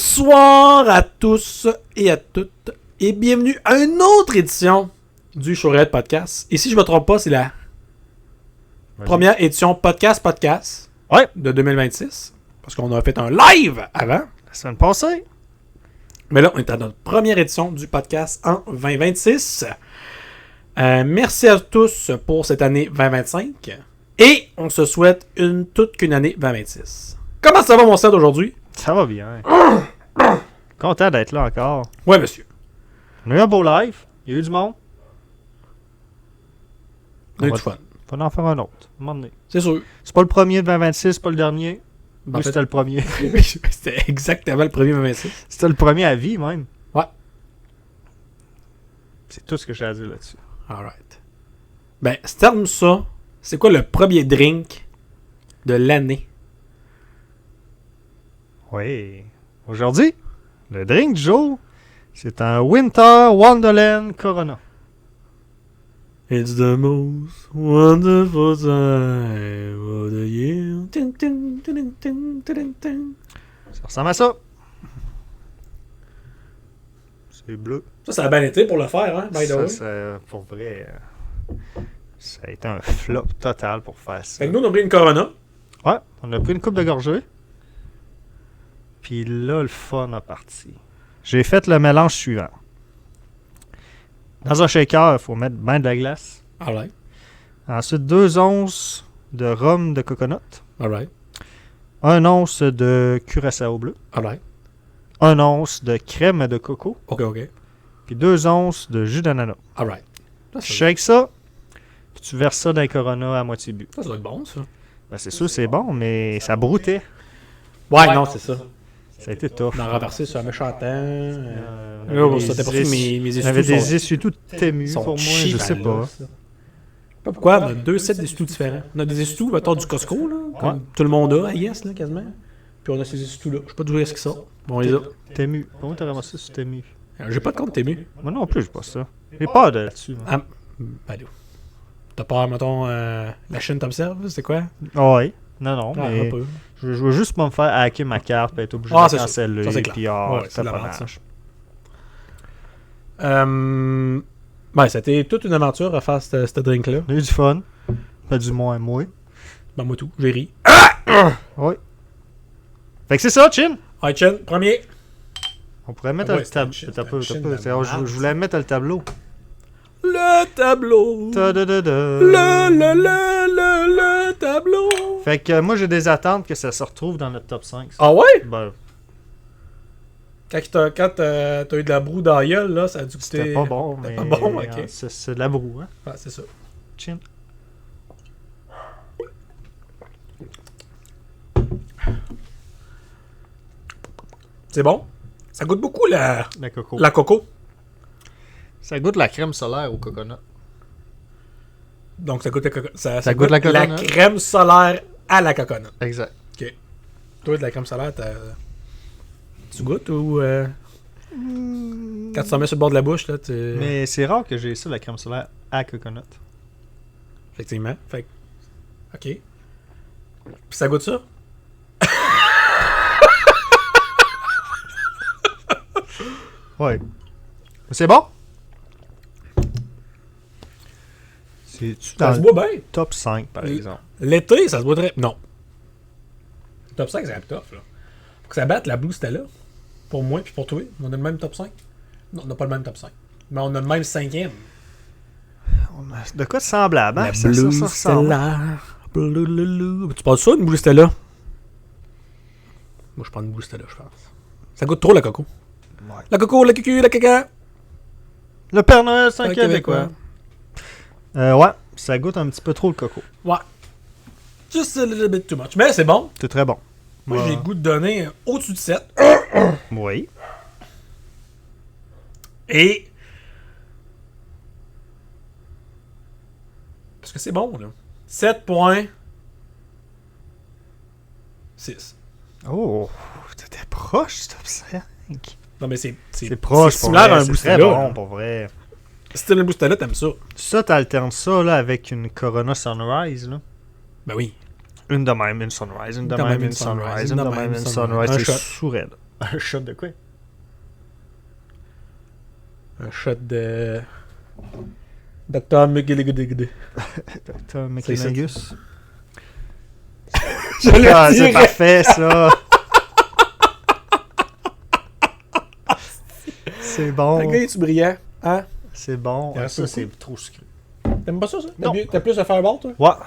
Bonsoir à tous et à toutes et bienvenue à une autre édition du Showred Podcast. Et si je ne me trompe pas, c'est la première édition podcast de 2026. Parce qu'on a fait un live avant. La semaine passée. Mais là, on est à notre première édition du podcast en 2026. Merci à tous pour cette année 2025. Et on se souhaite toute qu'une année 2026. Comment ça va, mon set, aujourd'hui? Ça va bien. Content d'être là encore. Ouais, monsieur. On a eu un beau live. Il y a eu du monde. On a eu du fun. Faut en faire un autre. À un moment donné. C'est sûr. C'est pas le premier de 2026, c'est pas le dernier. Ben, Oui, c'était le premier. C'était exactement le premier 2026. C'était le premier à vie, même. Ouais. C'est tout ce que j'ai à dire là-dessus. Alright. Ben, terme ça, c'est quoi le premier drink de l'année? Oui. Aujourd'hui, le drink du jour, c'est un Winter Wonderland Corona. It's the most wonderful time of the year. Tin, tin, tin, tin, tin, tin. Ça ressemble à ça. C'est bleu. Ça a bien été pour le faire, hein, by the way. Ça, pour vrai, ça a été un flop total pour faire ça. Fait que nous, on a pris une Corona. Ouais, on a pris une coupe de gorgée. Puis là, le fun a parti. J'ai fait le mélange suivant. Dans un shaker, il faut mettre bien de la glace. Alright. Ensuite, 2 onces de rhum de coconut. Alright. 1 once de curaçao bleu. Alright. 1 once de crème de coco. Ok, ok. Puis 2 onces de jus d'ananas. Alright. Tu shakes ça. Puis tu verses ça dans le Corona à moitié bu. Ça doit être bon, ça. Ben, c'est sûr, c'est bon, mais ça broutait. Ouais, non, c'est ça. Ça a été tough. On a renversé sur un méchant temps. On Là, avait c'était pas des sûr, mes essuie- essuie-tout on avait des sont- essuie-tout témus sont pour moi, cheap, je sais là, pas. ça. Je sais pas pourquoi, on a 2 sets d'essuie-tout différents. On a des essuie-tout, mettons, du Costco, là, comme tout le monde a, yes, là, quasiment. Puis on a ces essuie-tout-là. Je sais pas d'où est-ce qu'ils sortent. Bon, on les a. Tému. Comment t'as ramassé sur Tému? J'ai pas de compte Tému. Moi non plus, j'ai pas ça. J'ai peur de là-dessus. moi. Ah, ben là. T'as peur, mettons, la chaîne t'observe, c'est quoi? Ouais. Non, Ah, mais un peu. je veux juste pas me faire hacker ma carte et être obligé Ah, de c'est la sûr. canceller. Ça, c'est clair. Puis, Ouais, c'est c'est de la pas merde, ça. mal. Ben, c'était toute une aventure à faire ce drink-là. On a eu du fun. Pas du moins moi. Ben, moi tout, j'ai ri. Ouais. Fait que c'est ça, Chin. Alright, Chen, premier. On pourrait mettre Ah ouais, le tableau. c'est un T'as peu. chin Je de voulais mettre le tableau. Le tableau. Ta-da-da-da. Le tableau. Fait que moi, j'ai des attentes que ça se retrouve dans notre top 5. ça. Ah ouais? Ben, Quand t'as eu de la broue dans la gueule, là, ça a dû coûter... c'était pas bon, mais pas bon, ok. c'est de la broue, hein. Ouais, c'est ça. Chin. C'est bon? Ça goûte beaucoup la La coco. coco. Ça goûte la crème solaire au coconut. Donc ça goûte la coco. Ça goûte la la coconut. crème solaire à la coconut. Exact. Ok. Toi, de la crème solaire, tu goûtes ou... Quand tu t'en mets sur le bord de la bouche, là, tu... Mais c'est rare que j'ai ça, la crème solaire à coconut. Effectivement. Fait que... OK. Puis ça goûte ça? Ouais. C'est bon? C'est-tu Ça dans se le boit bien. top 5, par Oui. exemple? L'été, ça se boit très... Non. Top 5, c'est un peu tough, là. Faut que ça batte la Blue Stella. Pour moi puis pour toi. On a le même top 5. Non, on n'a pas le même top 5. Mais on a le même 5e. De quoi de semblable, hein? La Ça Blue ressemble. Stella. Blue. Tu penses ça, une Blue Stella? Moi, je prends une Blue Stella, je pense. Ça goûte trop la coco. Ouais. La coco, la cucu, la caca. Le Père Noël, c'est un Un Québécois. Ouais, ça goûte un petit peu trop le coco. Ouais. Just a little bit too much. Mais c'est bon. C'est très bon. Moi, Ouais. j'ai le goût de donner au-dessus de 7. Oui. Et... Parce que c'est bon, là. 7.6. Oh, t'étais proche, top 5. Non, mais c'est proche, c'est pour similaire vrai. à un C'est Boostella. très bon, pour vrai. Si t'as un Boostella, t'aimes ça. Ça, t'alternes ça là, avec une Corona Sunrise. Là. Ben oui. Une de même, une Sunrise. Une de même, une Sunrise. Une de même, une Sunrise. Un C'est shot. sous raide. Un shot de quoi? Un shot de... Dr. McGilligodigdy. Dr. McGilligus. Je le Ah, c'est dirais. parfait, ça! C'est bon. Le gars, est-tu brillant? Hein? C'est bon. Il reste Ça, beaucoup. c'est trop sucré. T'aimes pas ça? Non. T'as plus de Fireball, toi? Ouais.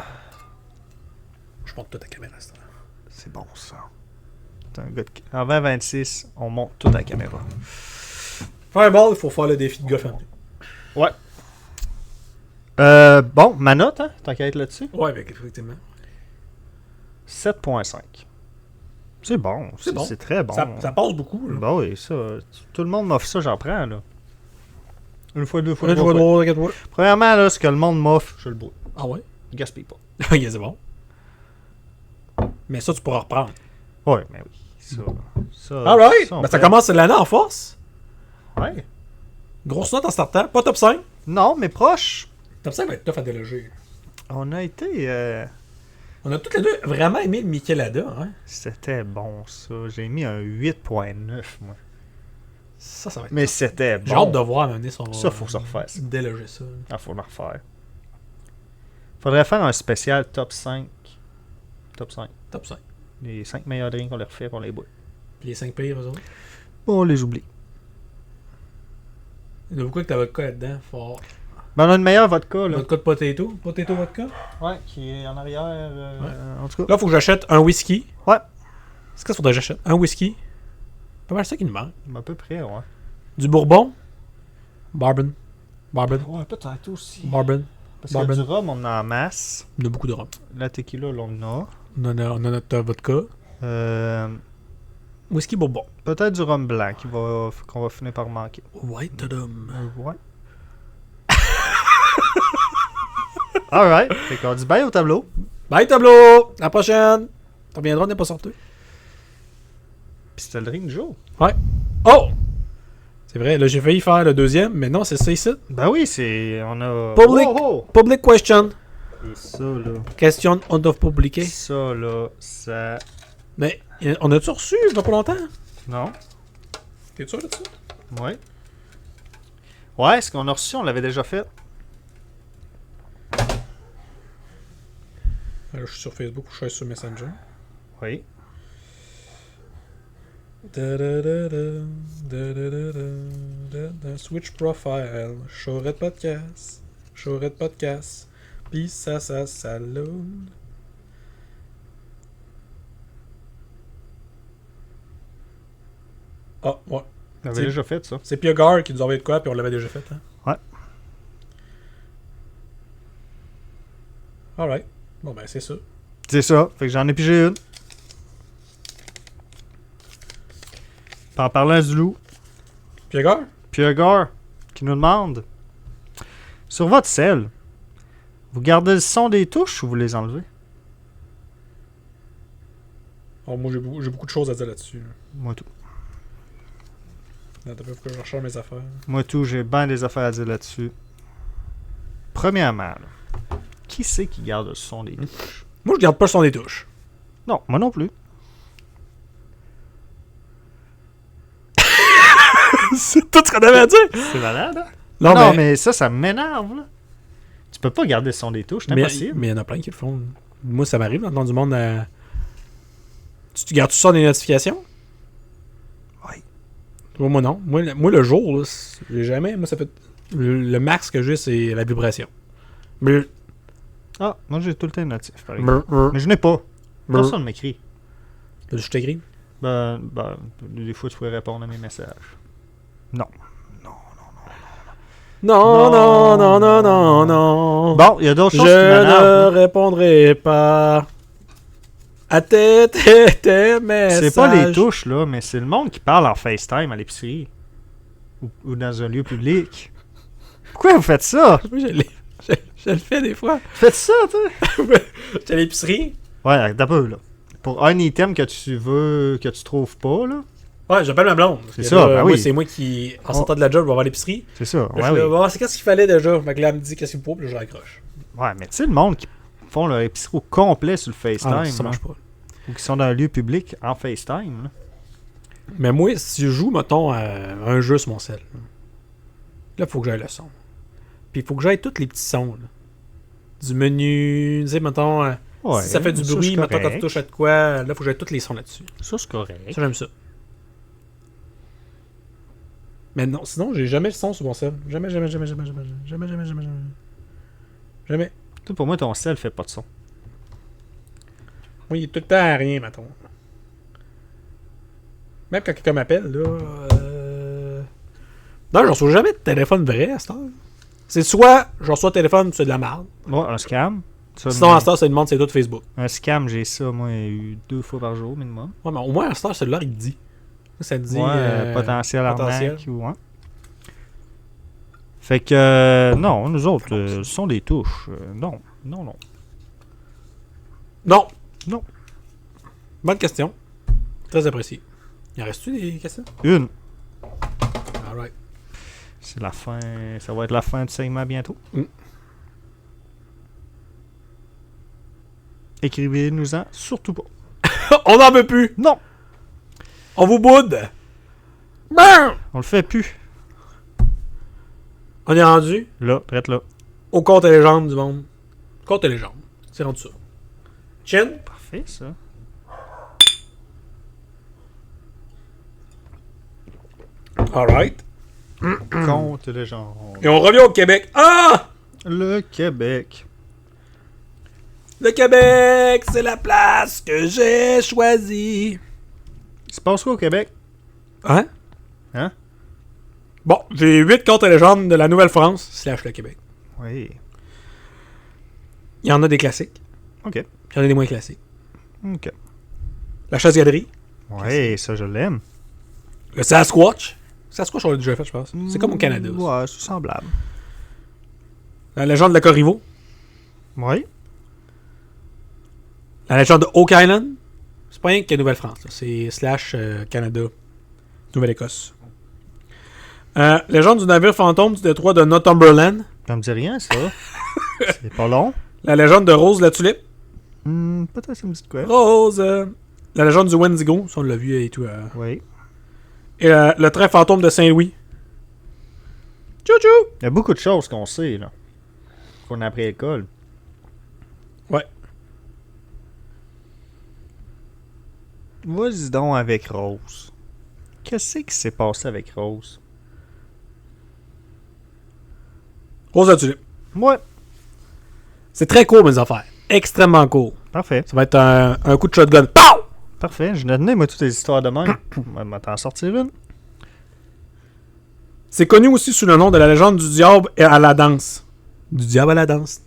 Je monte toute ta caméra, ça. C'est bon, ça. T'es un gars de... En 2026, on monte toute la caméra. Fireball, il faut faire le défi de gars fermé. Ouais. Bon, ma note, hein? Tant qu'à être là-dessus. Ouais, avec effectivement. 7.5. C'est bon. C'est bon. C'est très bon. Ça passe beaucoup, là. Bah oui, ça. Tout le monde m'offre ça, j'en prends, là. Une fois, deux fois, Là, tu trois vas fois. voir, regarde moi. Premièrement, là, ce que le monde m'offre, je le bois. Ah ouais? Gaspille pas. Ok, c'est bon. Mais ça, tu pourras reprendre. Ouais, mais oui. Ça. Alright! ça, on Ben, ça fait. commence l'année en force. Ouais. Grosse note en startant. Pas top 5. Non, mais proche. Top 5 va être tough à déloger. On a été. On a toutes les deux vraiment aimé Michelada, hein? C'était bon, ça. J'ai mis un 8.9, moi. Ça va être. Mais c'était bon. J'ai hâte de voir amener son. Ça, faut se refaire, ça. Déloger ça. Ah, faut le refaire. Faudrait faire un spécial top 5. Top 5. Top 5. Les 5 meilleurs drinks, on les refait, on les boit. Puis les 5 pires, eux autres. On les oublie. Il y en a beaucoup que t'as vodka là-dedans. Fort. Ben, on a une meilleure vodka, là. Vodka de potato. Potato vodka. Ouais, qui est en arrière. En tout cas. Là, faut que j'achète un whisky. Ouais. C'est ce qu'il faudrait que j'achète? Un whisky. Pas mal ça qui nous manque. À peu près, ouais. Du bourbon. Bourbon. Bourbon. Ouais, peut-être aussi. Bourbon. Parce que du rhum, on en a en masse. On a beaucoup de rhum. La tequila, là, on en a. On a notre vodka. Whisky bourbon. Peut-être du rhum blanc qu'on va finir par manquer. White rhum. Ouais. Alright. Fait qu'on dit bye au tableau. Bye tableau! À la prochaine! T'en reviendras, on n'est pas sorti. Puis c'était le drink du jour. Ouais. Oh! C'est vrai, là j'ai failli faire le deuxième, mais non, c'est ça ici. Ben oui, c'est. On a. Public. Wow! Public question. Et ça, là. Question on of publié. Ça, là, ça. Mais on a-tu reçu il y a pas longtemps? Non? T'es sûr de ça? Ouais. Ouais, ce qu'on a reçu, on l'avait déjà fait. Alors, je suis sur Facebook ou je suis sur Messenger. Oui. Switch profile. Chaurette podcast. Chaurette podcast. Pis ça salonne. Ah, ouais. On avait C'est- déjà fait ça. C'est Piogar qui nous a envoyé de quoi, puis on l'avait déjà fait. Hein? Ouais. Alright. Bon, ben, c'est ça. C'est ça. Fait que j'en ai pigé une. Puis en parlant du loup, Piogar? Piogar qui nous demande sur votre selle, vous gardez le son des touches ou vous les enlevez? Oh, moi, j'ai beaucoup de choses à dire là-dessus. Là. Moi tout. Attends, faut que je recharge mes affaires. Moi tout, j'ai bien des affaires à dire là-dessus. Premièrement, là, qui c'est qui garde le son des touches? Moi, je garde pas le son des touches. Non, moi non plus. C'est tout ce qu'on avait à dire. C'est malade, hein? Non, Non, mais mais ça m'énerve, là. Tu peux pas garder le son des touches, c'est impossible. mais il y en a plein qui le font. Moi, ça m'arrive d'entendre du monde. Tu gardes tout ça des notifications? Oui. Moi, non. Moi, le jour, là, j'ai jamais. Moi, ça fait. Le max que j'ai, c'est la vibration. Mais. Ah, moi j'ai tout le temps une notif, par exemple. Mais je n'ai pas. Personne m'écrit. Je t'écris. Ben, des fois tu pourrais répondre à mes messages. Non. Non, non, non, non, non, non. Bon, il y a d'autres Je choses qui m'énervent. ne répondrai pas à tes messages. C'est pas les touches, là, mais c'est le monde qui parle en FaceTime à l'épicerie. Ou dans un lieu public. Pourquoi vous faites ça? Oui, je le fais des fois. Faites ça, tu sais. J'étais à l'épicerie. Ouais, d'abord, là. Pour un item que tu veux, que tu trouves pas, là. Ouais, j'appelle ma blonde. C'est ça, ben moi, oui. c'est moi qui, en sortant de la job, je vais voir l'épicerie. C'est ça, Là, ouais, je oui. vais voir, c'est qu'est-ce qu'il fallait déjà. Fait que là, elle me dit qu'est-ce qu'il faut, puis là, je raccroche. Ouais, mais tu sais, le monde qui font leur épicerie au complet sur le FaceTime, Ah, ça là, marche pas. ou qui sont dans un lieu public en FaceTime, là. Mais moi, si je joue, mettons, à un jeu sur mon cell, là, il faut que j'aille le son. Puis il faut que j'aille tous les petits sons. Là. Du menu, tu sais, mettons, Ouais, si ça fait du ça, bruit, c'est mettons, quand tu correct. touches à de quoi, là, il faut que j'aille tous les sons là-dessus. Ça, c'est correct. Ça, j'aime ça. Mais non, sinon, j'ai jamais le son sur mon cell. Jamais. Toi, pour moi, ton sel fait pas de son. Oui, il est tout le temps à rien, mettons. Même quand quelqu'un m'appelle, là. Non, je reçois jamais de téléphone vrai à cette heure. C'est soit je reçois un téléphone, c'est de la merde. Bon, un scam. Ça, Sinon, à cette heure, ça demande c'est tout Facebook. un scam, j'ai ça, moi, 2 fois par jour, minimum. Ouais, mais au moins, à cette heure, celui-là, il te dit. Ça te dit. Potentiel potentiel. arnaque ou ouais. Fait que, non, nous autres, ce sont des touches. Non. Non. Non. Bonne question. Très apprécié. Il en reste-tu des questions? Une. Alright. C'est la fin. Ça va être la fin du segment bientôt. Mm. Écrivez-nous-en surtout pas. On n'en veut plus! Non! On vous boude! Bam! On le fait plus. On est rendu Là, prête là. au compte et légende du monde. Compte et légende. C'est rendu ça. Chin? Parfait, ça. Alright. Compte les gens. Et on revient au Québec. Ah! Le Québec. Le Québec, c'est la place que j'ai choisie. Il se passe quoi au Québec? Hein? Hein? Bon, j'ai 8 comptes et légendes de la Nouvelle-France / le Québec. Oui. Il y en a des classiques. Ok. Puis il y en a des moins classiques. Ok. La chasse-galerie. Ouais, ça, je l'aime. Le Sasquatch. Sasquatch, on l'a déjà fait, je pense. C'est comme au Canada. aussi. Ouais, c'est semblable. La légende de la Corriveau. Oui. La légende de Oak Island. C'est pas rien que Nouvelle-France. Là. C'est / Canada. Nouvelle-Écosse. Légende du navire fantôme du détroit de Northumberland. Ça me dit rien, ça. C'est pas long. La légende de Rose la Tulipe. Peut-être ça me dit de quoi. Rose. La légende du Wendigo. Ça, on l'a vu et tout. Oui. Et le train fantôme de Saint-Louis. Tchou-tchou! Il y a beaucoup de choses qu'on sait, là. Qu'on a appris à l'école. Ouais. Vas-y donc avec Rose. Qu'est-ce qui s'est passé avec Rose? Rose la Tulipe. Ouais. C'est très court, mes affaires. Extrêmement court. Parfait. Ça va être un coup de shotgun. Pow! Parfait. Je donné, moi, toutes les histoires de même. On va t'en sortir une. C'est connu aussi sous le nom de la légende du diable à la danse. Du diable à la danse.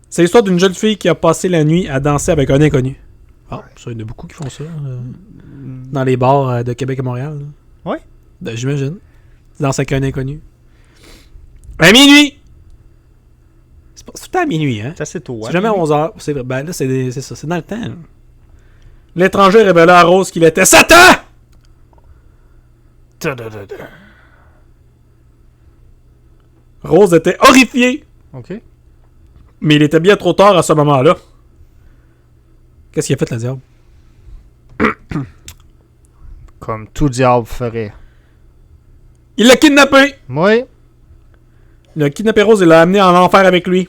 C'est l'histoire d'une jeune fille qui a passé la nuit à danser avec un inconnu. Ah, ça, il y en a beaucoup qui font ça. Dans les bars de Québec et Montréal. Là. Ouais. Ben, j'imagine. Danse avec un inconnu. À minuit! C'est tout le temps à minuit, hein? C'est assez tôt. C'est jamais à 11h. C'est vrai. Ben là, c'est ça. C'est dans le temps. Là. L'étranger révéla à Rose qu'il était Satan! Rose était horrifiée. OK. Mais il était bien trop tard à ce moment-là. Qu'est-ce qu'il a fait, le diable? Comme tout diable ferait. Il l'a kidnappé! Oui. Il a kidnappé Rose et l'a amené en enfer avec lui.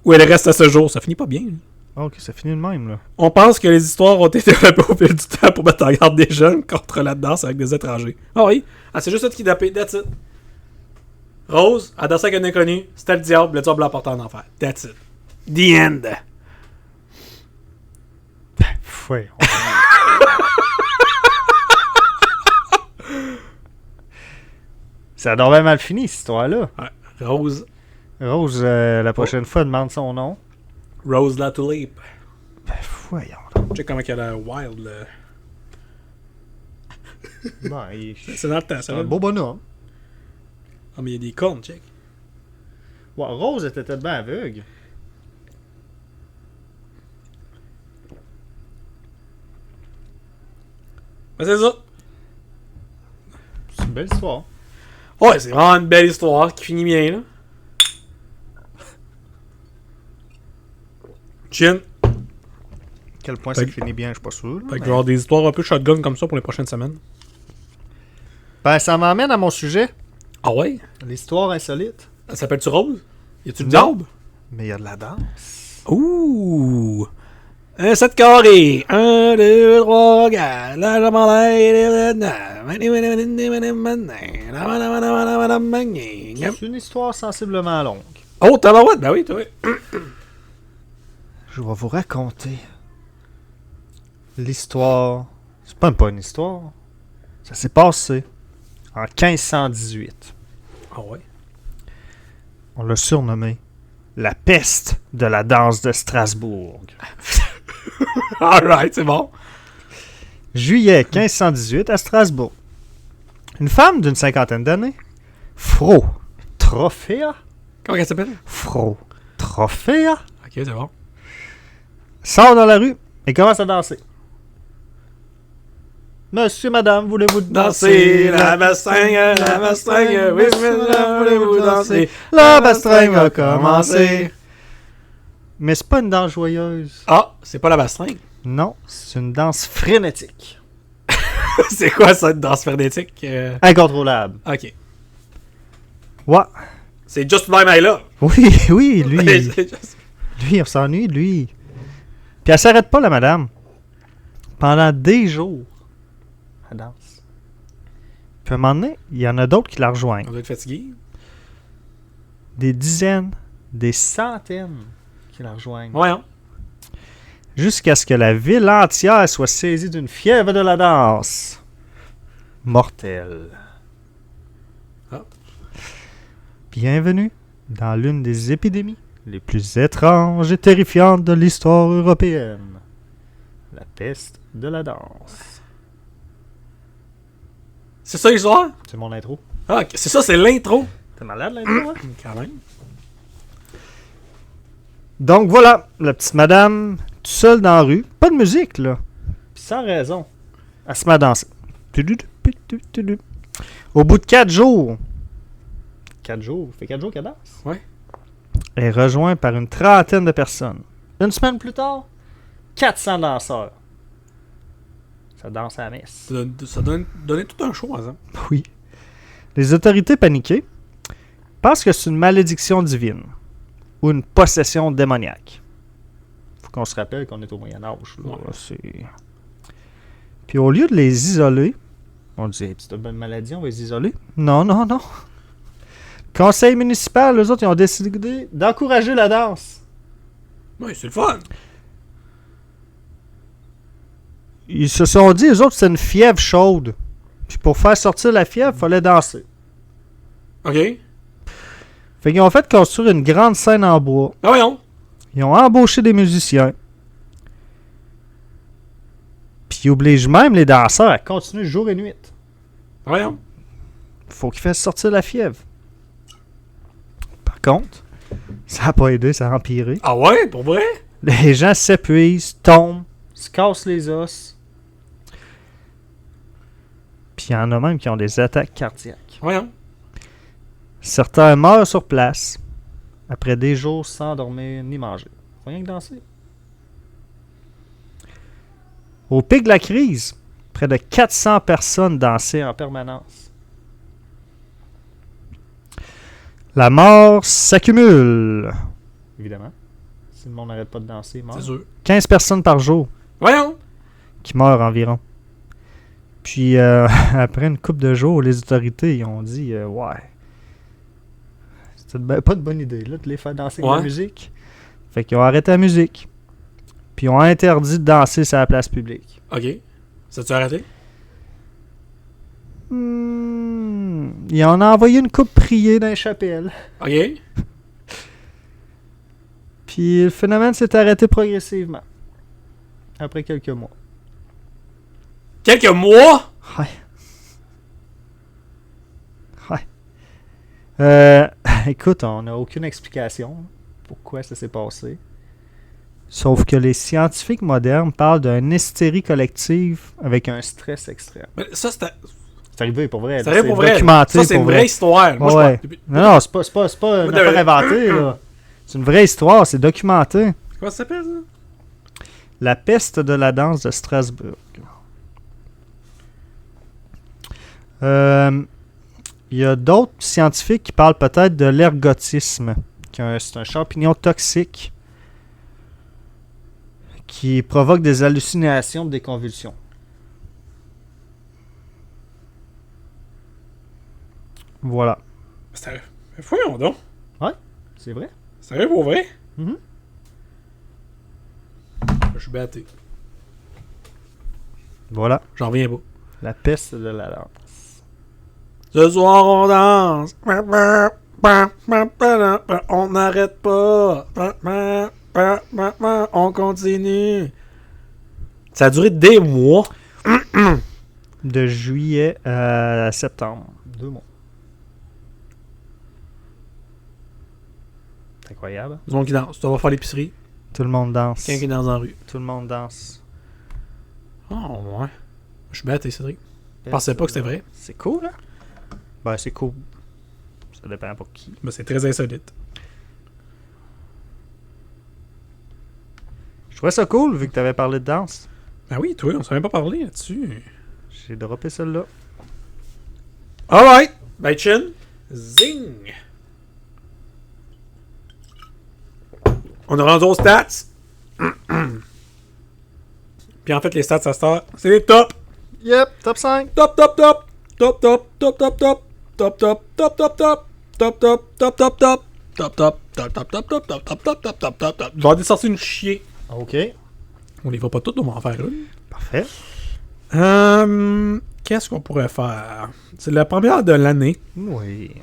Où elle reste à ce jour. Ça finit pas bien. Là. OK, ça finit de même, là. On pense que les histoires ont été développées au fil du temps pour mettre en garde des jeunes contre la danse avec des étrangers. Ah oui? Ah, c'est juste ça de kidnapper. That's it. Rose a dansé avec un inconnu. C'était le diable l'a porté en enfer. That's it. The end. Ouais. Ça a donc mal fini, cette histoire-là. Ouais. Rose. Rose, la prochaine fois, demande son nom. Rose la Tulipe. Ben, voyons donc. Check comment il a la wild. Là. Ben, C'est dans le temps, c'est ça. un beau bonhomme. Ah, mais il y a des cornes, check. Ouais, Rose était tellement aveugle. Ben, c'est ça. C'est une belle histoire. Ouais, c'est vraiment une belle histoire qui finit bien, là. Chin. Quel point Fait ça que- finit bien, je suis pas sûr. là, Fait que je mais- vais avoir des histoires un peu shotgun comme ça pour les prochaines semaines. Ben, ça m'emmène à mon sujet. Ah ouais? L'histoire insolite. Ça s'appelle-tu Rose? Y a-tu le Non. diable? Mais il y a de la danse. Ouh! Un 7 carré. 1, 2, 3, 4. La C'est une histoire sensiblement longue. Oh, tabarouette! Ben oui, toi. Je vais vous raconter l'histoire. C'est pas une histoire. Ça s'est passé en 1518. Ah ouais? On l'a surnommé la peste de la danse de Strasbourg. Alright, c'est bon. Juillet 1518 à Strasbourg. Une femme d'une cinquantaine d'années, Fro Trophéa, Comment elle s'appelle? Fro Trophéa, Ok, c'est bon. sort dans la rue et commence à danser. Monsieur, madame, voulez-vous danser? Danser, la bastringue, oui, madame, voulez-vous danser? La bastringue a commencé. Mais c'est pas une danse joyeuse. Ah, c'est pas la bastringue. Non, c'est une danse frénétique. C'est quoi ça, une danse frénétique? Incontrôlable. Ok. Ouais. C'est Just By My Love. Oui, oui, lui. C'est juste- Lui, on s'ennuie, lui. Puis elle s'arrête pas, la madame. Pendant des jours. Elle danse. Puis à un moment donné, il y en a d'autres qui la rejoignent. On doit être fatigué. Des dizaines, des centaines qui la rejoignent. Voyons. Jusqu'à ce que la ville entière soit saisie d'une fièvre de la danse. Mortelle. Ah. Bienvenue dans l'une des épidémies les plus étranges et terrifiantes de l'histoire européenne. La peste de la danse. C'est ça l'histoire? C'est mon intro. Ah, ok. C'est ça, c'est l'intro. T'es malade l'intro, hein? Quand même. Donc voilà, la petite madame, toute seule dans la rue. Pas de musique, là. Puis sans raison. Elle se met à danser. Au bout de 4 jours. 4 jours? Ça fait 4 jours qu'elle danse? Ouais. Elle est rejointe par une trentaine de personnes. Une semaine plus tard, 400 danseurs. Ça danse à la messe. Ça donnait tout un show, par exemple. Oui. Les autorités paniquées pensent que c'est une malédiction divine ou une possession démoniaque. Faut qu'on se rappelle qu'on est au Moyen-Âge. Là. Ouais. C'est... Puis au lieu de les isoler, on dit hey, c'est une bonne maladie, on va les isoler. Non, non, non. Conseil municipal, eux autres, ils ont décidé d'encourager la danse. Oui, c'est le fun. Ils se sont dit, eux autres, c'est une fièvre chaude. Puis pour faire sortir la fièvre, il fallait danser. OK. Fait qu'ils ont fait construire une grande scène en bois. Ah, voyons. Ils ont embauché des musiciens. Puis ils obligent même les danseurs à continuer jour et nuit. Ah, voyons. Faut qu'ils fassent sortir la fièvre. Par contre, ça n'a pas aidé, ça a empiré. Ah ouais, pour vrai? Les gens s'épuisent, tombent, se cassent les os. Puis il y en a même qui ont des attaques cardiaques. Voyons. Certains meurent sur place, après des jours sans dormir ni manger. Faut rien que danser. Au pic de la crise, près de 400 personnes dansaient en permanence. La mort s'accumule. Évidemment. Si le monde n'arrête pas de danser, il meurt. C'est sûr. 15 personnes par jour Voyons. qui meurent environ. Puis, après une couple de jours, les autorités ils ont dit ouais, c'était pas de bonne idée là, de les faire danser avec Ouais. la musique. Fait qu'ils ont arrêté la musique. Puis, ils ont interdit de danser sur la place publique. OK. Ça tu arrêté? Ils en ont envoyé une coupe prier dans les chapelles. OK. Puis, le phénomène s'est arrêté progressivement. Après quelques mois. Quelques mois? Ouais. Ouais. Écoute, on n'a aucune explication pourquoi ça s'est passé. Sauf que les scientifiques modernes parlent d'une hystérie collective avec un stress extrême. Mais ça, c'était. C'est arrivé pour vrai. C'est là, vrai pour vrai. documenté Ça, c'est pour une vrai. vraie histoire. Moi, Ouais. je pense. Non, c'est pas une affaire inventée. Là. C'est une vraie histoire, c'est documenté. Comment ça s'appelle, ça? La peste de la danse de Strasbourg. Il y a d'autres scientifiques qui parlent peut-être de l'ergotisme. C'est un champignon toxique qui provoque des hallucinations, des convulsions. Voilà. C'est voyons donc. C'est vrai? C'est vrai pour vrai? Mhm. Je suis batté. Voilà. J'en reviens pas. La peste de la danse. Ce soir, on danse. On n'arrête pas. On continue. Ça a duré des mois. De juillet à septembre. 2 mois. C'est incroyable. Du monde qui danse. Tu vas faire l'épicerie. Tout le monde danse. Quelqu'un qui danse dans la rue. Tout le monde danse. Oh, ouais. Je suis batté, Cédric. Je pensais pas que c'était vrai. C'est cool, hein? Ben, c'est cool. Ça dépend pour qui. Mais c'est très insolite. Je trouvais ça cool, vu que t'avais parlé de danse. Ben oui, toi, on s'en même pas parlé là-dessus. J'ai droppé celle-là. Alright. Ben, chin. Zing. On est rendu aux stats. Puis en fait, les stats, ça sort. C'est les top. Yep, top 5. Top, top, top. Top, top, top, top, top. Top, top, top, top, top. Top, top, top, top, top. Top, top, top, top, top, top, top, top, top, top, top, top, top. Je vais en sortir une chier. Ok. On les voit pas toutes, on va en faire une. Parfait. Qu'est-ce qu'on pourrait faire? C'est la première de l'année. Oui.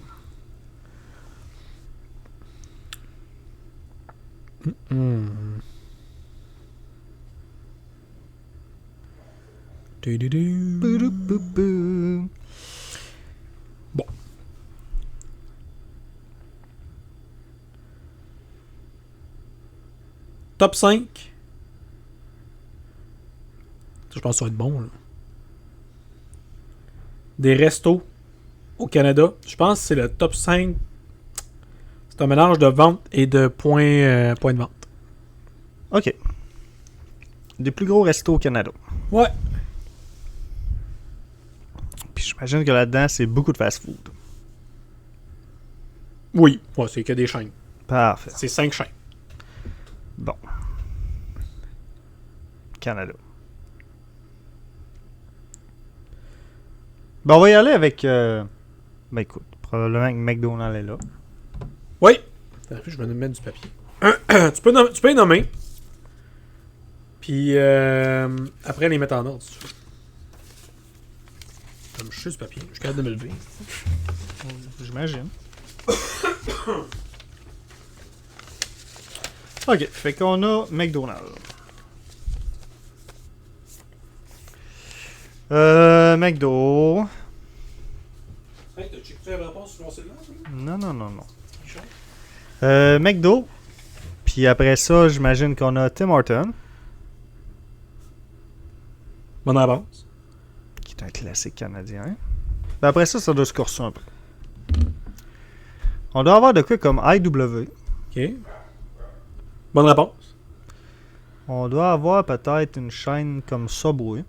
Bon. Top 5. Je pense que ça va être bon, là. Des restos au Canada. Je pense que c'est le top 5. C'est un mélange de vente et de points de vente. Ok. Des plus gros restos au Canada. Ouais. Puis j'imagine que là-dedans, c'est beaucoup de fast-food. Oui. Ouais, c'est que des chaînes. Parfait. C'est 5 chaînes. Bon. Canada. Bon, on va y aller avec... Ben écoute, probablement que McDonald's est là. Oui. Attends, je vais me mettre du papier. tu peux les nommer. Puis après, les mettre en ordre, si tu veux. Comme je suis du papier, je suis capable de me lever. J'imagine. Ok, fait qu'on a McDonald's. McDo. Hey, t'as checké la réponse sur mon cellulaire? Non. McDo. Puis après ça, j'imagine qu'on a Tim Hortons. Bonne avance. Qui est un classique canadien. Ben après ça, ça doit se corser un peu. On doit avoir de quoi comme IW. Ok. Bonne réponse. On doit avoir peut-être une chaîne comme Subway.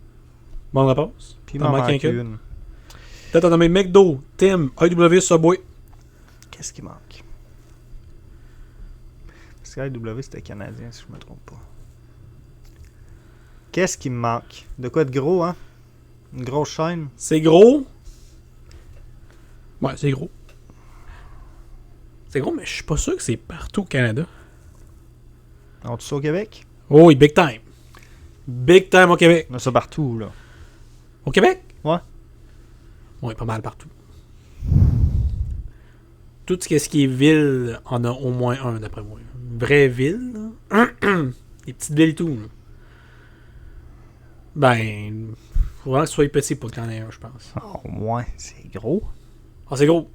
Bonne réponse. Puis il T'en m'en manque manque une. une. Peut-être on a nommé McDo, Tim, IW, Subway. Qu'est-ce qui manque? Parce que IW c'était canadien si je me trompe pas. Qu'est-ce qui me manque? De quoi de gros, hein? Une grosse chaîne? C'est gros. Ouais, c'est gros. C'est gros, mais je suis pas sûr que c'est partout au Canada. On tout ça au Québec? Oh oui, big time. Big time au Québec. On a ça partout, là. Au Québec? Ouais. Ouais, pas mal partout. Tout ce qui est ville en a au moins un, d'après moi. Une vraie ville, là. Des petites villes et tout, là. Ben, faut vraiment que ce soit petit pour que t'en aies un, je pense. Au moins, c'est gros. Ah, c'est gros.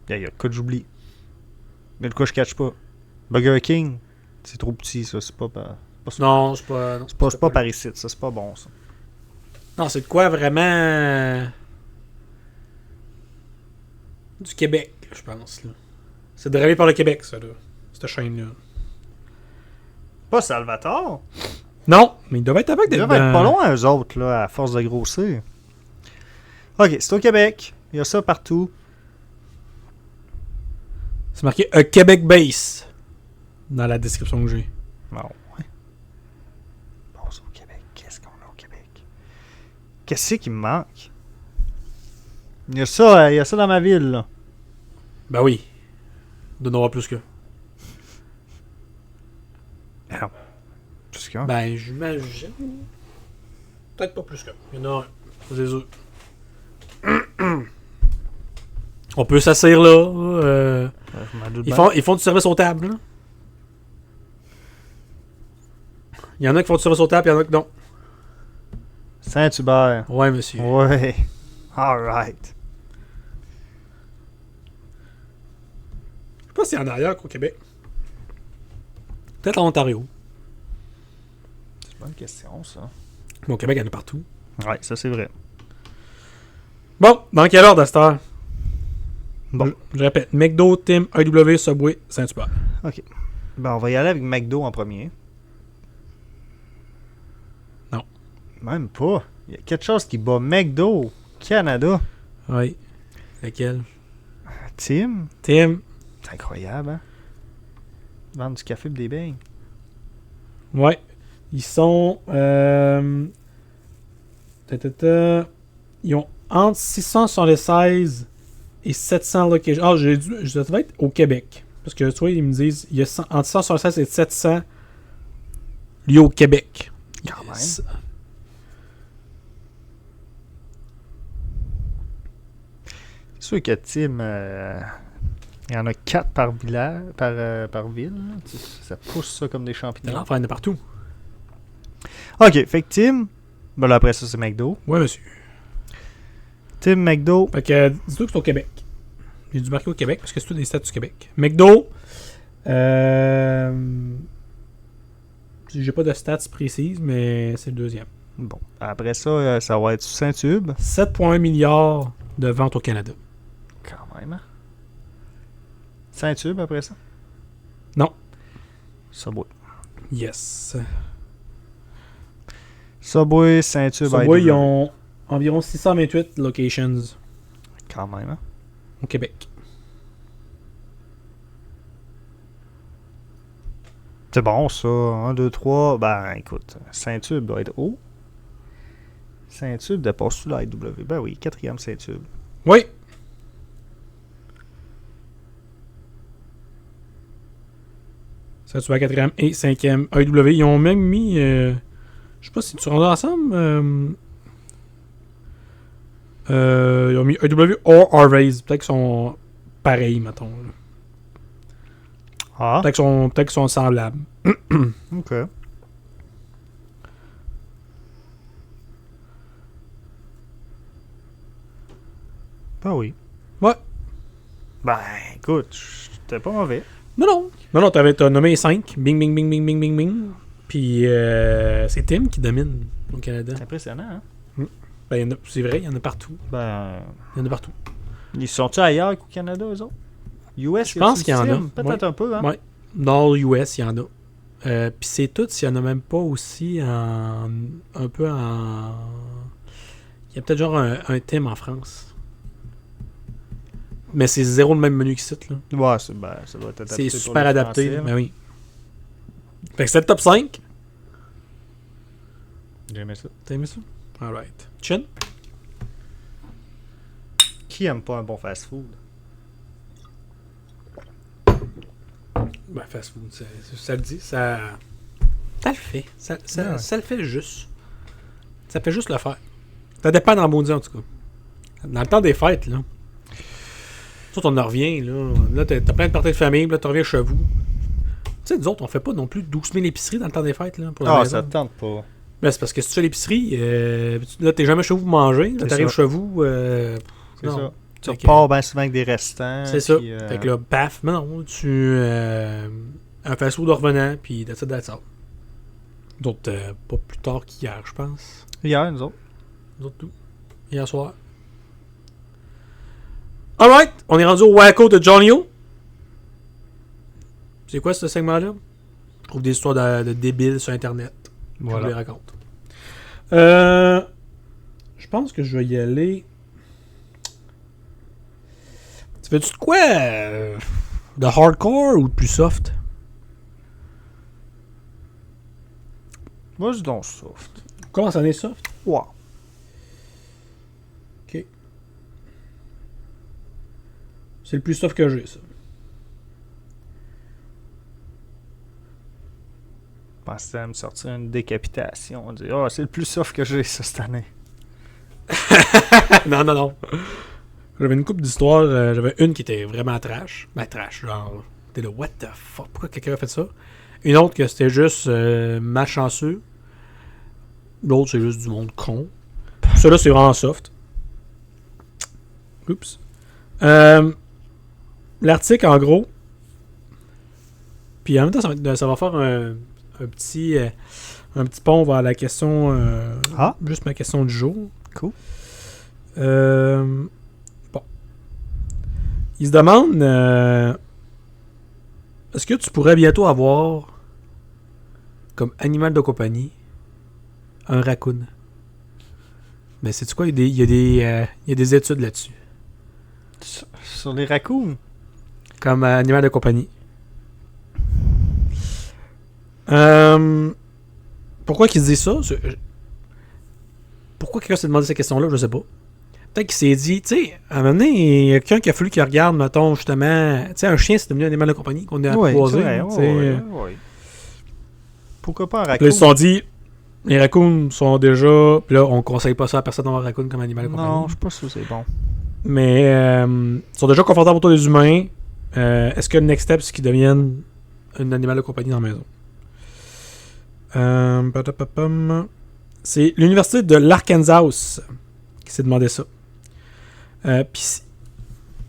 Il y a de quoi que j'oublie. Mais de quoi je catch pas. Burger King, c'est trop petit, ça. C'est pas Non, c'est pas... non, c'est pas par ici, ça. C'est pas bon, ça. Non, c'est de quoi vraiment... du Québec, je pense, là. C'est drivé par le Québec, ça, là. Cette chaîne-là. Pas Salvatore? Non, mais ils doivent être avec Ils doivent être pas loin, eux autres, là, à force de grossir. Ok, c'est au Québec. Il y a ça partout. C'est marqué Québec Base dans la description que j'ai. Bon, ouais. Bon, c'est au Québec. Qu'est-ce qu'on a au Québec? Qu'est-ce qui me manque? Il y a ça dans ma ville, là. Ben oui. Il doit en avoir plus que. Non. Plus qu'un. Ben, j'imagine. Peut-être pas plus que. Il y en a un. C'est sûr. On peut s'asseoir là. Je m'en doute Ils font du service aux tables. Là. Il y en a qui font du service aux tables, il y en a qui non. Saint-Hubert. Ouais, monsieur. Ouais. Alright. Je sais pas s'il y en a ailleurs qu'au Québec. Peut-être en Ontario. C'est une bonne question, ça. Mais au Québec, il y en a partout. Ouais, ça c'est vrai. Bon, dans quelle ordre, à cette heure? Bon. Je répète. McDo, Tim, AW, Subway, Saint-Hubert. Ok. Ben, on va y aller avec McDo en premier. Non. Même pas. Il y a quelque chose qui bat McDo, Canada. Oui. Laquelle? Tim. Tim. C'est incroyable, hein? Vendre du café et des beignes. Ouais. Ils sont... Ils ont entre 676 et 700 locations. Ah, je devais être au Québec. Parce que, tu vois, ils me disent il y a entre 676 et 700 liés au Québec. Quand même. C'est sûr que Tim, il y en a 4 par village, par ville. Là. Ça pousse ça comme des De champignons. l'enfer, il y en a partout. Ok, fait que Tim, ben là après ça c'est McDo. Ouais, monsieur. Tim, McDo. Fait que, dis-toi que c'est au Québec. J'ai dû marquer au Québec parce que c'est tout des stats du Québec. McDo. J'ai pas de stats précises, mais c'est le deuxième. Bon, après ça, ça va être Saint-Hub. 7,1 milliards de ventes au Canada. Quand même, hein? Saint-Hub après ça? Non. Subway. Yes. Subway, Saint-Hub, Subway, IW. ils ont environ 628 locations Quand même, hein? au Québec. C'est bon, ça. 1, 2, 3. Ben, écoute, Saint-Hub doit être haut. Saint-Hub dépasse sous la IW. Ben oui, 4e Saint-Hub. Oui. Ça, tu vas à 4e et 5e AEW. Ils ont même mis... je sais pas si tu rendu ensemble. Ils ont mis AEW or Harvey's. Peut-être qu'ils sont pareils, mettons. Là. Ah, Peut-être qu'ils sont semblables. ok. Ben oui. Ouais. Ben, écoute, c'était pas mauvais. Non, t'as nommé les 5. Bing, bing, bing, bing, bing, bing, bing. Puis c'est Tim qui domine au Canada. C'est impressionnant, hein? Ben, c'est vrai, il y en a partout. Ben, Il y en a partout. ils sont-ils ailleurs qu'au Canada, eux autres? US, Je pense qu'il y en a. Peut-être un peu, hein? Ouais. Nord US, il y en a. Puis c'est tout, s'il n'y en a même pas aussi un peu en... Il y a peut-être genre un thème en France. Mais c'est zéro le même menu qu'ici, là. Ouais, ça doit être adapté. C'est pour super les adapté, Français, mais oui. Fait que c'est le top 5. J'ai aimé ça. T'as aimé ça? Alright. Chin? Qui aime pas un bon fast-food? Ben, fast food, ça le dit, ça le fait. Ouais. Ça le fait juste. Ça fait juste le faire. Ça dépend dans le maudit, en tout cas. Dans le temps des fêtes, là. Surtout, on en revient, là. Là, t'as plein de parties de famille, puis là, tu reviens chez vous. Tu sais, nous autres, on fait pas non plus 12 000 épiceries dans le temps des fêtes, là, pour la Ah, maison. ça te tente pas. Ben, c'est parce que si tu fais l'épicerie, là, t'es jamais chez vous pour manger. Là, C'est t'arrives ça. chez vous, C'est non. ça. Tu Fait que- repars bien souvent avec des restants. C'est ça. puis, Fait que là, paf, mais non, un fast-food revenant, puis that's it. D'autres, pas plus tard qu'hier, je pense. Hier, nous autres. D'autres tout. Hier soir. Alright, on est rendu au Wacko de Johnny O. C'est quoi ce segment-là? Je trouve des histoires de débiles sur Internet. Je vous Voilà. les raconte. Je pense que je vais y aller. Tu fais-tu de quoi de hardcore ou de plus soft? Moi, je donc soft. Comment ça en est soft? Wow. Ok. C'est le plus soft que j'ai, ça. Je pensais à me sortir une décapitation. On dit, oh, c'est le plus soft que j'ai, ça, cette année. non. J'avais une couple d'histoires. J'avais une qui était vraiment trash. Ben, trash, genre. T'es là, what the fuck? Pourquoi quelqu'un a fait ça? Une autre que c'était juste malchanceux. L'autre, c'est juste du monde con. Celui-là, c'est vraiment soft. Oups. L'article, en gros. Puis en même temps, ça va faire un petit pont vers la question. Juste ma question du jour. Cool. Bon. Il se demande est-ce que tu pourrais bientôt avoir comme animal de compagnie un raccoon? Mais sais-tu quoi? Il y a des études là-dessus. Sur les raccoons? Comme animal de compagnie. Pourquoi qu'il se dit ça? Pourquoi quelqu'un s'est demandé cette question-là? Je sais pas. Peut-être qu'il s'est dit, tu sais, à un moment donné, il y a quelqu'un qui a fallu qu'il regarde, mettons, justement, tu sais, un chien, c'est devenu un animal de compagnie qu'on a apprivoisé. Ouais. Pourquoi pas un Là, raccoon? ils se sont dit, les raccoons sont déjà. Puis là, on conseille pas ça à personne d'avoir un raccoon comme animal de compagnie. Non, je sais pas si c'est bon. Mais ils sont déjà confortables autour des humains. Est-ce que le next step, c'est qu'ils deviennent un animal de compagnie dans la maison? C'est l'université de l'Arkansas qui s'est demandé ça. Puis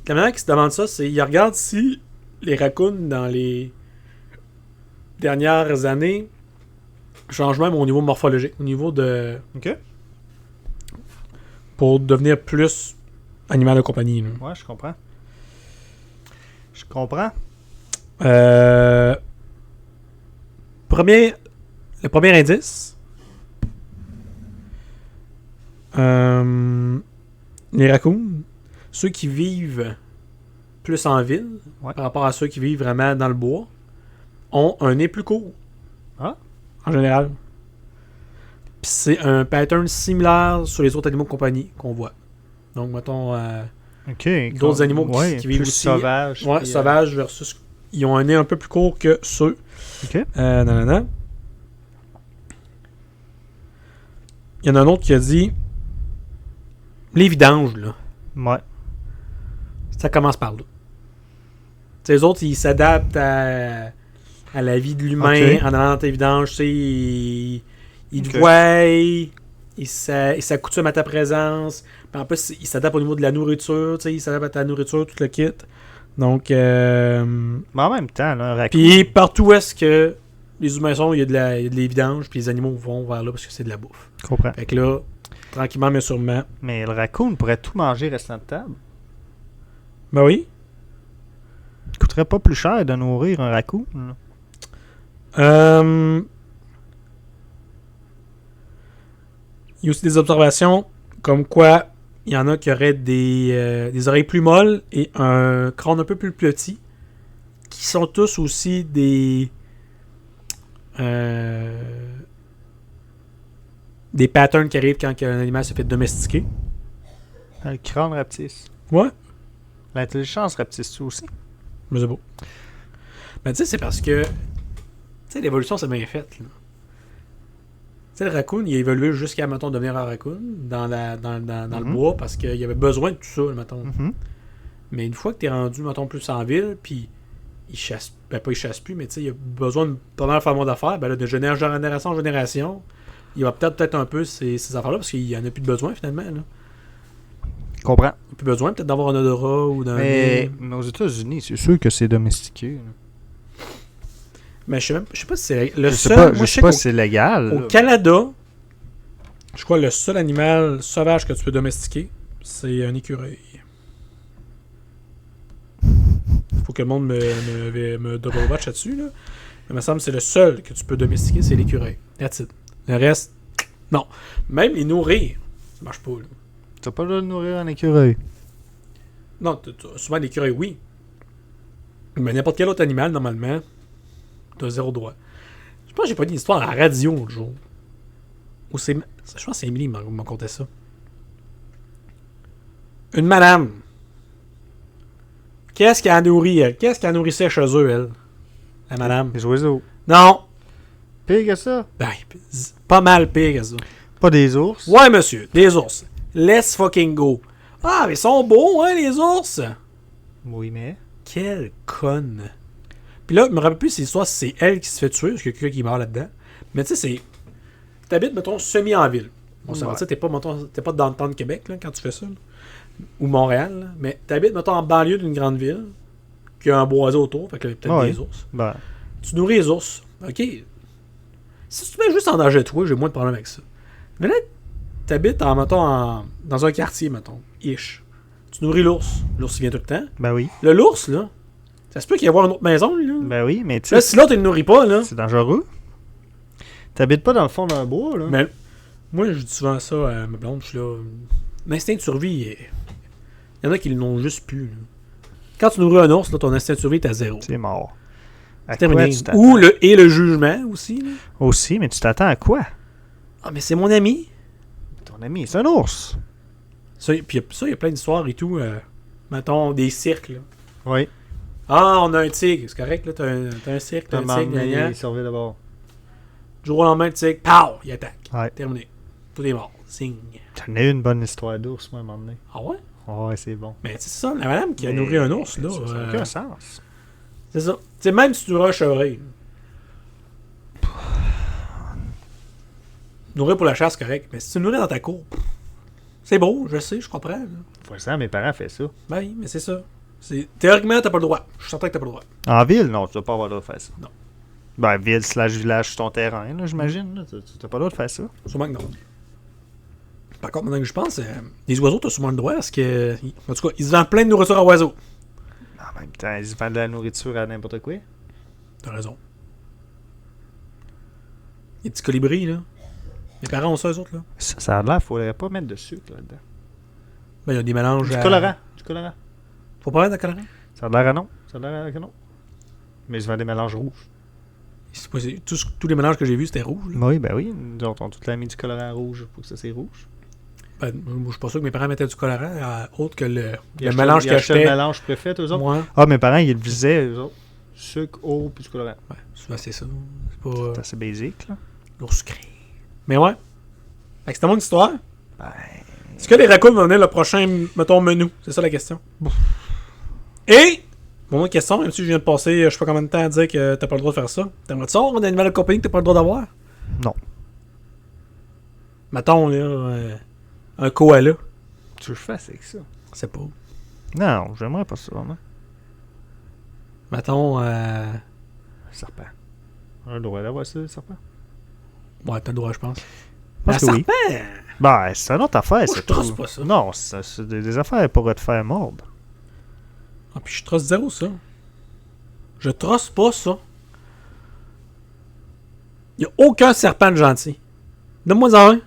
la manière qu'ils se demandent ça, c'est qu'ils regardent si les raccoons dans les dernières années changent même au niveau morphologique, au niveau de... OK. Pour devenir plus animal de compagnie. Là. Ouais, je comprends. Je comprends. Le premier indice, les raccoons, ceux qui vivent plus en ville, Ouais. par rapport à ceux qui vivent vraiment dans le bois, ont un nez plus court. Ah. En général. Puis c'est un pattern similaire sur les autres animaux de compagnie qu'on voit. Donc, mettons, OK. d'autres animaux qui vivent plus aussi sauvages. ouais, puis, sauvages versus... Ils ont un nez un peu plus court que ceux. OK. Il y en a un autre qui a dit les vidanges, là. Ouais. Ça commence par là. T'sais, les autres, ils s'adaptent à la vie de l'humain Ok. en allant dans tes vidanges. Tu sais, ils te Ok. voient, ils s'accoutument à ta présence. Puis en plus, ils s'adaptent au niveau de la nourriture. Tu sais, ils s'adaptent à ta nourriture, tout le kit. Donc, Mais en même temps, là, un raccoon. puis partout où est-ce que les humains sont, il y a de les vidanges, puis les animaux vont vers là parce que c'est de la bouffe. Je comprends. Fait que là, tranquillement mais sûrement. Mais le raccoon pourrait tout manger restant de table. Ben oui. Il coûterait pas plus cher de nourrir un raccoon. Là. Il y a aussi des observations comme quoi il y en a qui auraient des oreilles plus molles et un crâne un peu plus petit, qui sont tous aussi des patterns qui arrivent quand un animal se fait domestiquer. Le crâne rapetisse. Ouais, L'intelligence rapetisse aussi. mais c'est beau. Ben tu sais, c'est parce que tu sais, l'évolution c'est bien fait. Là. Tu sais, le raccoon, il a évolué jusqu'à, mettons, devenir un raccoon dans le bois parce qu'il avait besoin de tout ça, mettons. Mhm. Mais une fois que t'es rendu, mettons, plus en ville, puis il chasse, ben pas il chasse plus, mais tu sais, il a besoin de pas mal faire mon affaire, ben là, de génération en génération, il va peut-être un peu ces affaires-là parce qu'il y en a plus de besoin finalement. Là. Je comprends. Il a plus besoin peut-être d'avoir un odorat ou d'un. Mais aux États-Unis, c'est sûr que c'est domestiqué. Là. Mais je sais pas si c'est le Je sais seul. pas, moi, je sais pas si c'est légal. Au là. Canada, je crois que le seul animal sauvage que tu peux domestiquer, c'est un écureuil. Faut que le monde me double watch là-dessus. Là. Mais il me semble que c'est le seul que tu peux domestiquer, c'est l'écureuil. That's it. Le reste, non. Même les nourrir, ça marche pas, là. T'as pas le droit de nourrir un écureuil. Non, souvent l'écureuil, oui. Mais n'importe quel autre animal, normalement, t'as zéro droit. Je pense que j'ai pas dit une histoire à la radio l'autre jour. Ou c'est... Je pense que c'est Emily qui m'a conté ça. Une madame. Qu'est-ce qu'elle a nourri, elle? Qu'est-ce qu'elle nourrissait chez eux, elle? La madame. Les oiseaux. Non. Pire que ça. Ben, pas mal pire que ça. Pas des ours. Ouais, monsieur. Des ours. Let's fucking go. Ah, mais ils sont beaux, hein, les ours? Oui, mais... Quelle conne. Puis là, je me rappelle plus si l'histoire, c'est elle qui se fait tuer, parce qu'il y a quelqu'un qui meurt là-dedans. Mais tu sais, c'est... T'habites, mettons, semi en ville. Bon, ça va, tu sais, t'es pas dans le temps de Québec, là, quand tu fais ça. Là. Ou Montréal, là. Mais t'habites, mettons, en banlieue d'une grande ville, qui a un boisé autour, fait que là, il y a peut-être des ours. Ben... Tu nourris les ours. OK. Si tu mets juste en danger toi, j'ai moins de problème avec ça. Mais là, t'habites, mettons, dans un quartier, mettons, ish. Tu nourris l'ours. L'ours, il vient tout le temps. Ben oui. Là, l'ours, là, ça se peut qu'il y ait une autre maison, lui, là. Ben oui, mais tu Là, sais... si l'autre, il ne nourrit pas, là. C'est dangereux. T'habites pas dans le fond d'un bois, là. Mais moi, je dis souvent ça à ma blonde, je suis là. L'instinct de survie, il y en a qui l'ont juste plus, là. Quand tu nourris un ours, là, ton instinct de survie est à zéro. C'est mort. À C'est terminé. quoi tu t'attends? Ou le jugement aussi, là. Aussi, mais tu t'attends à quoi? Ah, mais c'est mon ami. Ton ami, c'est un ours. Ça, puis ça, il y a plein d'histoires et tout. Mettons, des cirques, là. Oui. Ah, on a un tigre, c'est correct, là. T'as un cirque, t'as un tigre, gagnant. Il survit d'abord. Du jour au lendemain, le tigre, pow, il attaque. Ouais. Terminé. Tout est mort. Signe. J'en ai eu une bonne histoire d'ours, moi, à un moment donné. Ah ouais? Ouais, c'est bon. Mais c'est ça, la madame qui a nourri un ours, là. Ça n'a aucun sens. C'est ça. Tu sais, même si tu nourris un chevreuil. Nourrir pour la chasse, correct. Mais si tu nourris dans ta cour, c'est beau, je sais, je comprends. Là. Pour ça, mes parents font ça. Ben oui, mais c'est ça. Théoriquement, t'as pas le droit. Je suis certain que t'as pas le droit. En ville, non, tu dois pas avoir le droit de faire ça. Non. Ben, ville / village, c'est ton terrain, là, j'imagine. Là. Tu n'as pas le droit de faire ça. Sûrement que non. Par contre, maintenant que je pense, les oiseaux, t'as souvent le droit parce que. En tout cas, ils se vendent plein de nourriture à oiseaux. En même temps, ils vendent de la nourriture à n'importe quoi. T'as raison. Les petits colibris, là. Les parents ont ça, eux autres, là. Ça a l'air, faudrait pas mettre de sucre là-dedans. Ben, il y a des mélanges. Du colorant. Du colorant. Faut pas mettre de colorant? Ça a l'air à non. Ça a l'air à non. Mais ils vendent des mélanges rouges. Tous les mélanges que j'ai vus, c'était rouge. Là. Oui, ben oui. Nous autres, on a tout mis du colorant rouge pour que ça c'est rouge. Ben, moi, je suis pas sûr que mes parents mettaient du colorant autre que le mélange qu'ils achetaient. Le mélange préfet, eux autres? Moi. Ah, mes parents, ils le visaient, eux autres. Sucre, eau, puis du colorant. Ouais, souvent c'est ça. C'est pas. C'est assez basique, là. L'ours sucré. Mais ouais. Fait que c'était mon histoire. Ben. Est-ce que les raccoons vont venir le prochain, mettons, menu? C'est ça la question. Et, mon autre question, même si je viens de passer, je sais pas combien de temps à dire que t'as pas le droit de faire ça. T'aimerais-tu ça avoir un animal de compagnie que t'as pas le droit d'avoir? Non. Mettons, là, un koala. Tu veux que je fasse avec ça? C'est pas. Non, j'aimerais pas ça, vraiment. Mettons, Un serpent. On a le droit d'avoir ça, le serpent? ouais, t'as le droit, je pense. Je pense que oui. Serpent! Ben, c'est une autre affaire, Moi, je trosse pas ça. Non, c'est des affaires pour te faire mordre. Ah, puis je trosse zéro ça. Je trosse pas ça. Y a aucun serpent de gentil. Donne-moi un.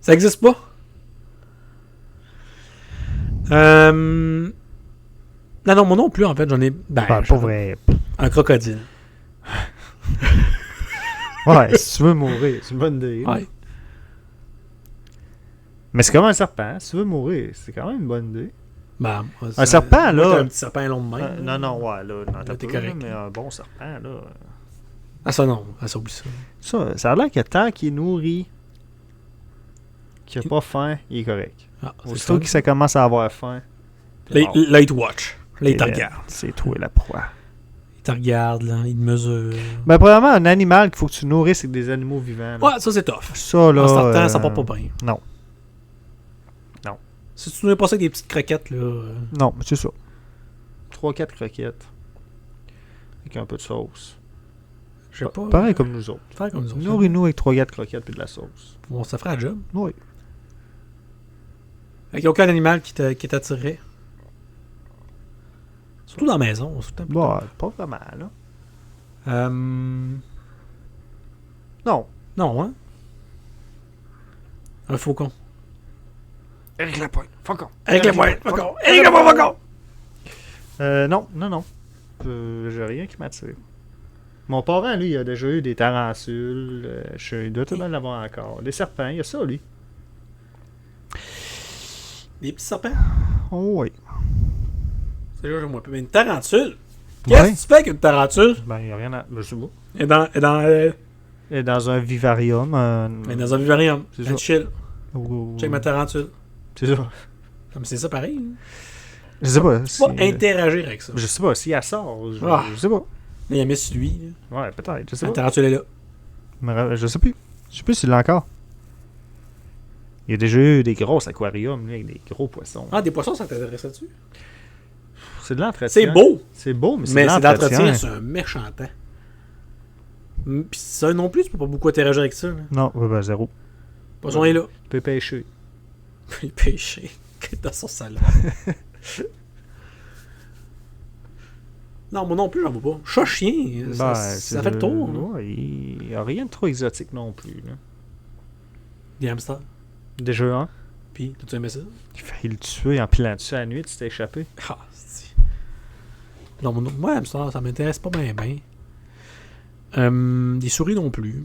Ça existe pas. Non, moi non plus, en fait, j'en ai. Ben, Pas vrai. un crocodile. Ouais, si tu veux mourir, c'est une bonne idée. Ouais. Mais c'est comme un serpent, si tu veux mourir, c'est quand même une bonne idée. Ben, Un serpent, là. T'as un petit serpent long de main. Non, ouais, là, Là, t'es correct. mais un bon serpent, là. Ah, ça non, ça oublie ça. Ça a l'air que tant qu'il est nourri, qu'il n'a pas faim, il est correct. Ah, c'est Aussitôt ça. que ça commence à avoir faim, Là, il te watch. Là, il te regarde. c'est toi la proie. Il te regarde, là. Il te mesure. Ben, premièrement, un animal qu'il faut que tu nourrisses, c'est des animaux vivants. Là. Ouais, ça, c'est tough. Ça, là. En sortant, ça part pas bien. Non. Si tu ne pas ça avec des petites croquettes, là. Non, mais c'est ça. 3-4 croquettes. Avec un peu de sauce. Je sais pas. Pareil comme nous autres. Faire comme nous autres. Nourris-nous avec 3-4 croquettes et de la sauce. Bon, ça fera un job. Oui. Il n'y a aucun animal qui t'attirait. Surtout dans la maison. Surtout Bon, pas vraiment, là. euh... Non. Non, hein? Un faucon. Éric Lapointe. Faucon. Éric Lapointe. Faucon. Éric Lapointe. Faucon. Non. J'ai rien qui m'attire. Mon parent, lui, il a déjà eu des tarentules. Il doit tout de même l'avoir encore. Des serpents, il y a ça, lui. Des petits serpents. Oh, oui. C'est là, j'aime mais une tarentule. Qu'est-ce que tu fais avec une tarentule? Ben, il n'y a rien à. Je sais pas. Elle est dans un vivarium. dans un vivarium. C'est C'est ça. chill. Ou- Check ma tarentule. C'est ça. Comme c'est ça pareil. Hein. Je sais pas. Tu peux pas interagir avec ça. Je sais pas. Si elle sort, je sais pas. Mais il a mis sur lui. Là. Ouais, peut-être. Je sais La pas. tarentule est là. Je sais plus. Je sais plus s'il l'a encore. Il y a déjà eu des gros aquariums là, avec des gros poissons. Ah, des poissons, ça t'intéresse là-dessus? C'est de l'entretien. C'est beau. C'est beau, mais c'est Mais de c'est l'entretien. d'entretien, c'est un méchant temps. Pis ça non plus, tu peux pas beaucoup interagir avec ça. Là. Non, ben zéro. Le poisson est là. Tu peux pêcher. Il pêcher. Dans son salon. Non, moi non plus, j'en veux pas. Chat-chien, ça fait le tour. Là. Ouais, il n'y a rien de trop exotique non plus. Là. Des hamsters. Déjà un. Puis, t'as-tu aimé ça? Il failli le tuer en pilant dessus à la nuit, tu t'es échappé. Ah, c'est... Non, moi, hamster, ça m'intéresse pas bien, des souris non plus.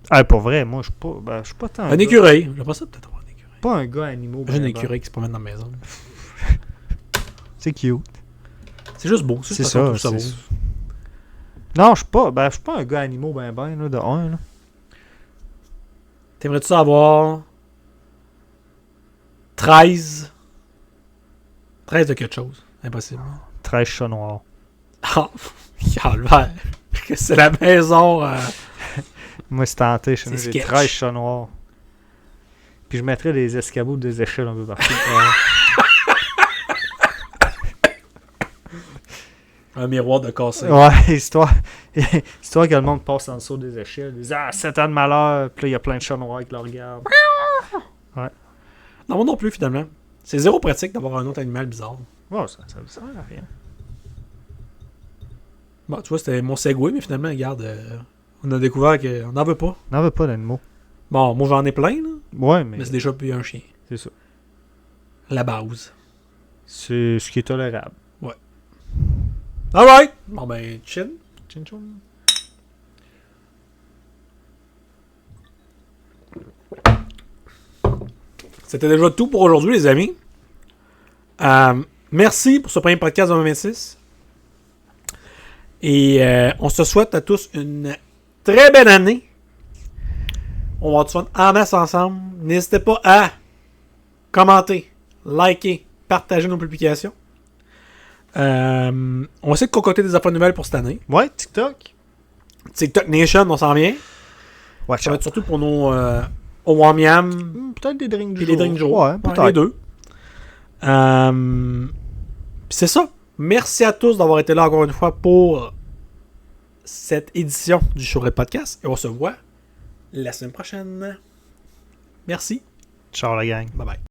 Ah, pour vrai, moi, je suis pas tant. Un écureuil. J'aimerais ça peut-être avoir un écureuil. Pas un gars animaux. J'ai un écureuil qui se promène dans la maison. C'est cute. C'est juste beau. C'est ça. Ça beau. Non, je suis pas un gars animaux là, de un. Là. T'aimerais-tu avoir 13 de quelque chose? Impossible. 13 chats noirs. Ah, calvaire. Que c'est la maison. Moi, c'est tenté. J'ai sketch. 13 chats noirs. Puis je mettrais des escabeaux, des échelles un peu partout. Un miroir de cassé. Ouais, histoire que le monde passe en dessous des échelles. Ils disent « Ah, 7 ans de malheur! » Puis là, il y a plein de chats noirs qui le regardent. Ouais. Non, moi non plus, finalement. C'est zéro pratique d'avoir un autre animal bizarre. Ouais, ça sert à rien. Bon, tu vois, c'était mon segway, mais finalement, regarde, on a découvert qu'on n'en veut pas. On n'en veut pas d'animaux. Bon, moi j'en ai plein, là. Ouais, mais Mais c'est déjà plus un chien. c'est ça. La base. C'est ce qui est tolérable. Alright! Bon ben, chill. Chin chon. C'était déjà tout pour aujourd'hui, les amis. Merci pour ce premier podcast 2026. Et on se souhaite à tous une très belle année. On va avoir du fun en masse ensemble. N'hésitez pas à commenter, liker, partager nos publications. On va essayer de concocter des affaires nouvelles pour cette année. Ouais, TikTok. TikTok Nation, on s'en vient. Watch Ça va out. être surtout pour nos Owamiam Peut-être des drinks du et jour. les drinks jour. Ouais, peut-être. Les deux. Puis c'est ça. Merci à tous d'avoir été là encore une fois pour cette édition du Showred Podcast. Et on se voit la semaine prochaine. Merci. Ciao la gang. Bye bye.